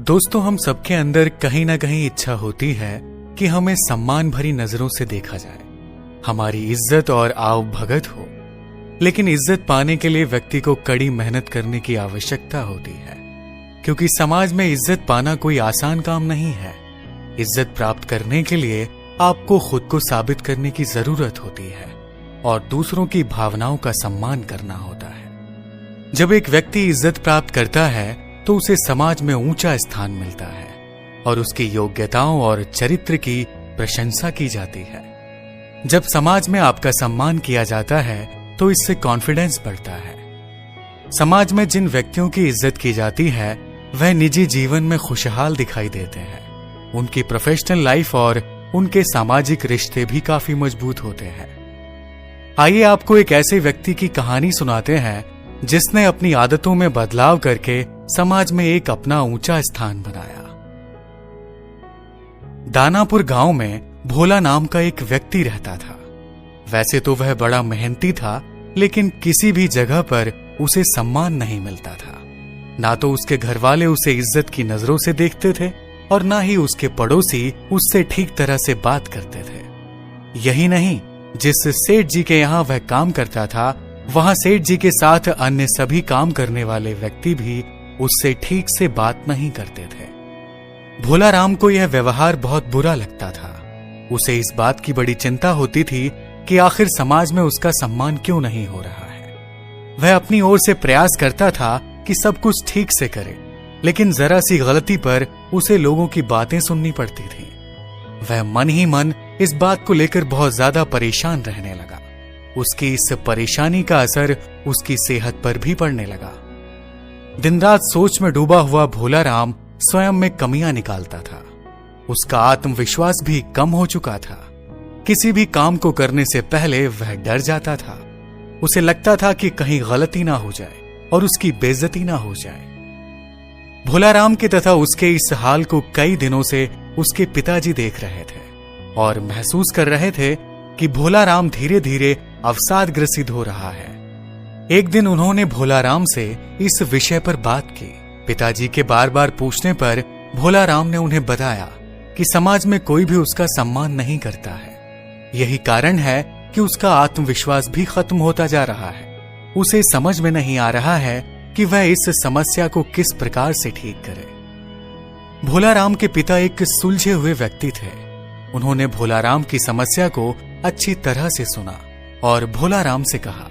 दोस्तों, हम सबके अंदर कहीं ना कहीं इच्छा होती है कि हमें सम्मान भरी नजरों से देखा जाए, हमारी इज्जत और आव भगत हो। लेकिन इज्जत पाने के लिए व्यक्ति को कड़ी मेहनत करने की आवश्यकता होती है, क्योंकि समाज में इज्जत पाना कोई आसान काम नहीं है। इज्जत प्राप्त करने के लिए आपको खुद को साबित करने की जरूरत होती है और दूसरों की भावनाओं का सम्मान करना होता है। जब एक व्यक्ति इज्जत प्राप्त करता है तो उसे समाज में ऊंचा स्थान मिलता है और उसकी योग्यताओं और चरित्र की प्रशंसा की जाती है। जब समाज में आपका सम्मान किया जाता है तो इससे कॉन्फिडेंस बढ़ता है। समाज में जिन व्यक्तियों की इज्जत की जाती है वह निजी जीवन में खुशहाल दिखाई देते हैं। उनकी प्रोफेशनल लाइफ और उनके सामाजिक रिश्ते भी काफी मजबूत होते हैं। आइए आपको एक ऐसे व्यक्ति की कहानी सुनाते हैं जिसने अपनी आदतों में बदलाव करके समाज में एक अपना ऊंचा स्थान बनाया। दानापुर गांव में भोला नाम का एक व्यक्ति रहता था। वैसे तो वह बड़ा मेहनती था, लेकिन किसी भी जगह पर उसे सम्मान नहीं मिलता था। ना तो उसके घर वाले उसे इज्जत की नजरों से देखते थे और ना ही उसके पड़ोसी उससे ठीक तरह से बात करते थे। यही नहीं, जिस सेठ जी के यहाँ वह काम करता था, वहां सेठ जी के साथ अन्य सभी काम करने वाले व्यक्ति भी उससे ठीक से बात नहीं करते थे। भोला राम को यह व्यवहार बहुत बुरा लगता था। उसे इस बात की बड़ी चिंता होती थी कि आखिर समाज में उसका सम्मान क्यों नहीं हो रहा है। वह अपनी ओर से प्रयास करता था कि सब कुछ ठीक से करे, लेकिन जरा सी गलती पर उसे लोगों की बातें सुननी पड़ती थी। वह मन ही मन इस बात को लेकर बहुत ज्यादा परेशान रहने लगा। उसकी इस परेशानी का असर उसकी सेहत पर भी पड़ने लगा। दिन रात सोच में डूबा हुआ भोला राम स्वयं में कमियां निकालता था। उसका आत्मविश्वास भी कम हो चुका था। किसी भी काम को करने से पहले वह डर जाता था। उसे लगता था कि कहीं गलती ना हो जाए और उसकी बेइज्जती ना हो जाए। भोला राम के तथा उसके इस हाल को कई दिनों से उसके पिताजी देख रहे थे और महसूस कर रहे थे कि भोला राम धीरे धीरे अवसाद ग्रसित हो रहा है। एक दिन उन्होंने भोला राम से इस विषय पर बात की। पिताजी के बार बार पूछने पर भोला राम ने उन्हें बताया कि समाज में कोई भी उसका सम्मान नहीं करता है। यही कारण है कि उसका आत्मविश्वास भी खत्म होता जा रहा है। उसे समझ में नहीं आ रहा है कि वह इस समस्या को किस प्रकार से ठीक करे। भोला राम के पिता एक सुलझे हुए व्यक्ति थे। उन्होंने भोला राम की समस्या को अच्छी तरह से सुना और भोला राम से कहा,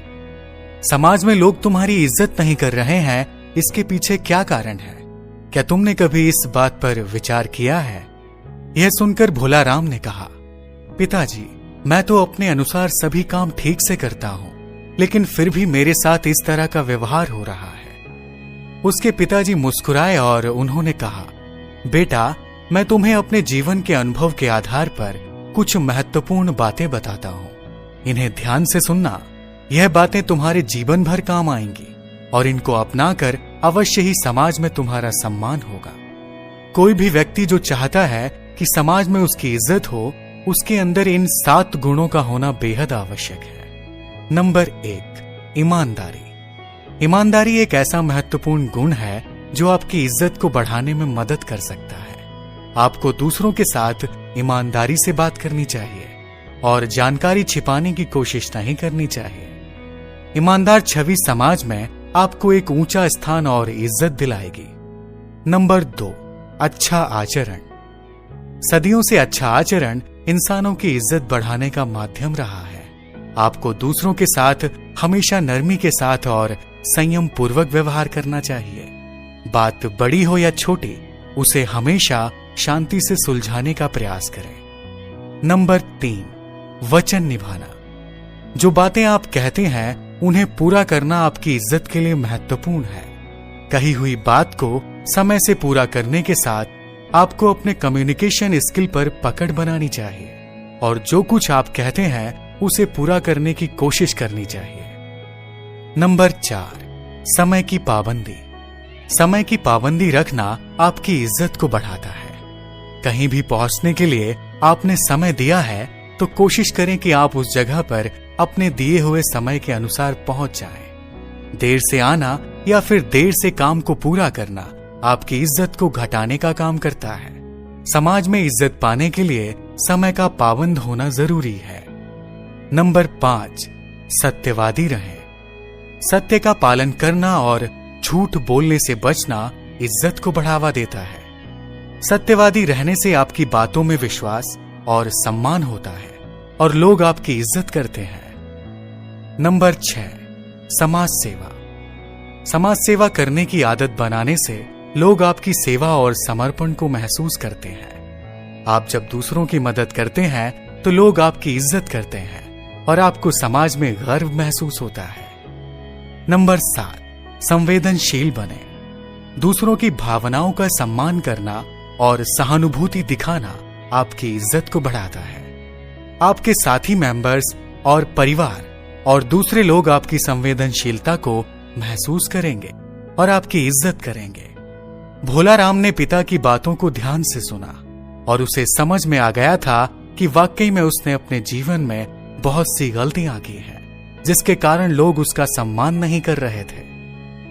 समाज में लोग तुम्हारी इज्जत नहीं कर रहे हैं, इसके पीछे क्या कारण है? क्या तुमने कभी इस बात पर विचार किया है? यह सुनकर भोला राम ने कहा, पिताजी, मैं तो अपने अनुसार सभी काम ठीक से करता हूं, लेकिन फिर भी मेरे साथ इस तरह का व्यवहार हो रहा है। उसके पिताजी मुस्कुराए और उन्होंने कहा, बेटा, मैं तुम्हें अपने जीवन के अनुभव के आधार पर कुछ महत्वपूर्ण बातें बताता हूं। इन्हें ध्यान से सुनना। यह बातें तुम्हारे जीवन भर काम आएंगी और इनको अपनाकर अवश्य ही समाज में तुम्हारा सम्मान होगा। कोई भी व्यक्ति जो चाहता है कि समाज में उसकी इज्जत हो, उसके अंदर इन 7 गुणों का होना बेहद आवश्यक है। नंबर 1, ईमानदारी। ईमानदारी एक ऐसा महत्वपूर्ण गुण है जो आपकी इज्जत को बढ़ाने में मदद कर सकता है। आपको दूसरों के साथ ईमानदारी से बात करनी चाहिए और जानकारी छिपाने की कोशिश नहीं करनी चाहिए। ईमानदार छवि समाज में आपको एक ऊंचा स्थान और इज्जत दिलाएगी। नंबर 2, अच्छा आचरण। सदियों से अच्छा आचरण इंसानों की इज्जत बढ़ाने का माध्यम रहा है। आपको दूसरों के साथ हमेशा नरमी के साथ और संयम पूर्वक व्यवहार करना चाहिए। बात बड़ी हो या छोटी, उसे हमेशा शांति से सुलझाने का प्रयास करें। नंबर 3, वचन निभाना। जो बातें आप कहते हैं उन्हें पूरा करना आपकी इज्जत के लिए महत्वपूर्ण है। कही हुई बात को समय से पूरा करने के साथ आपको अपने कम्युनिकेशन स्किल पर पकड़ बनानी चाहिए और जो कुछ आप कहते हैं उसे पूरा करने की कोशिश करनी चाहिए। नंबर 4, समय की पाबंदी। समय की पाबंदी रखना आपकी इज्जत को बढ़ाता है। कहीं भी पहुंचने के लिए आपने समय दिया है तो कोशिश करें कि आप उस जगह पर अपने दिए हुए समय के अनुसार पहुंच जाएं। देर से आना या फिर देर से काम को पूरा करना आपकी इज्जत को घटाने का काम करता है। समाज में इज्जत पाने के लिए समय का पाबंद होना जरूरी है। नंबर 5, सत्यवादी रहें। सत्य का पालन करना और झूठ बोलने से बचना इज्जत को बढ़ावा देता है। सत्यवादी रहने से आपकी बातों में विश्वास और सम्मान होता है और लोग आपकी इज्जत करते हैं। नंबर 6, समाज सेवा। समाज सेवा करने की आदत बनाने से लोग आपकी सेवा और समर्पण को महसूस करते हैं। आप जब दूसरों की मदद करते हैं तो लोग आपकी इज्जत करते हैं और आपको समाज में गर्व महसूस होता है। नंबर 7, संवेदनशील बने। दूसरों की भावनाओं का सम्मान करना और सहानुभूति दिखाना आपकी इज्जत को बढ़ाता है। आपके साथी मेंबर्स और परिवार और दूसरे लोग आपकी संवेदनशीलता को महसूस करेंगे और आपकी इज्जत करेंगे। भोला राम ने पिता की बातों को ध्यान से सुना और उसे समझ में आ गया था कि वाकई में उसने अपने जीवन में बहुत सी गलतियां की हैं, जिसके कारण लोग उसका सम्मान नहीं कर रहे थे।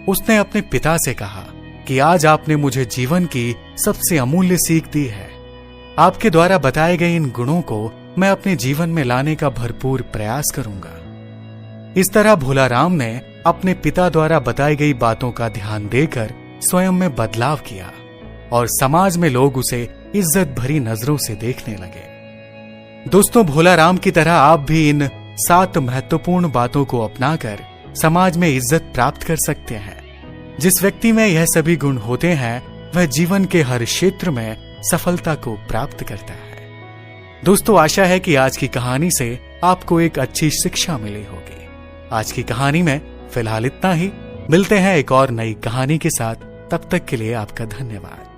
उसने अपने पिता से कहा कि आज आपने मुझे जीवन की सबसे अमूल्य सीख दी है। आपके द्वारा बताए गए इन गुणों को मैं अपने जीवन में लाने का भरपूर प्रयास करूंगा। इस तरह भोला राम ने अपने पिता द्वारा बताई गई बातों का ध्यान देकर स्वयं में बदलाव किया और समाज में लोग उसे इज्जत भरी नजरों से देखने लगे। दोस्तों, भोला राम की तरह आप भी इन 7 महत्वपूर्ण बातों को अपनाकर समाज में इज्जत प्राप्त कर सकते हैं। जिस व्यक्ति में यह सभी गुण होते हैं वह जीवन के हर क्षेत्र में सफलता को प्राप्त करता है। दोस्तों, आशा है कि आज की कहानी से आपको एक अच्छी शिक्षा मिली होगी। आज की कहानी में फिलहाल इतना ही। मिलते हैं एक और नई कहानी के साथ। तब तक के लिए आपका धन्यवाद।